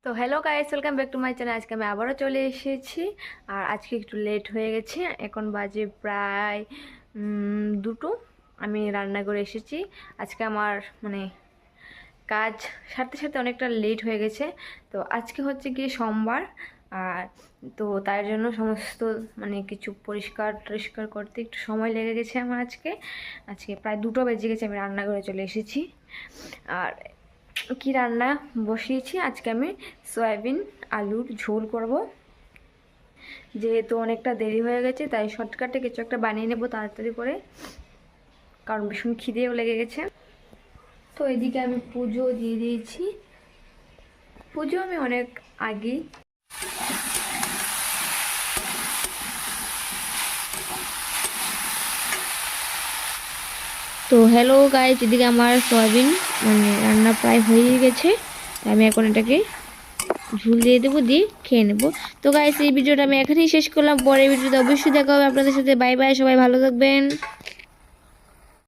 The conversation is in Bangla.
তো hello guys, welcome back to my channel. আজকে আমি আবারও চলে এসেছি। আর আজকে একটু লেট হয়ে গেছে, এখন বাজে প্রায় 2টো। আমি রান্না করে এসেছি। আজকে আমার মানে কাজ সারতে সারতে অনেকটা লেট হয়ে গেছে। তো আজকে হচ্ছে গিয়ে সোমবার। আর তো তার জন্য সমস্ত কিছু পরিষ্কার টরিষ্কার করতে একটু সময় লেগে গেছে আমার। আজকে আজকে প্রায় 2টো বেজে গেছে, আমি রান্না করে চলে এসেছি। আর কি রান্না বসিয়েছি আজকে, আমি সয়াবিন আলুর ঝোল করব। যেহেতু অনেকটা দেরি হয়ে গেছে, তাই শর্টকাটে কিছু একটা বানিয়ে নেব তাড়াতাড়ি করে, কারণ ভীষণ খিদেও লেগে গেছে। তো এদিকে আমি পুজো দিয়ে দিয়েছি। পুজো আমি অনেক আগেই। তো হ্যালো গাইস, এদিকে আমার সয়াবিন রান্না প্রায় হয়ে গেছে। আমি এখন এটাকে ঝুল দিয়ে দেবো, দিয়ে খেয়ে নেবো। তো গাইস, এই ভিডিওটা আমি এখানেই শেষ করলাম। পরের ভিডিওতে অবশ্যই দেখা হবে আপনাদের সাথে। বাই বাই, সবাই ভালো থাকবেন।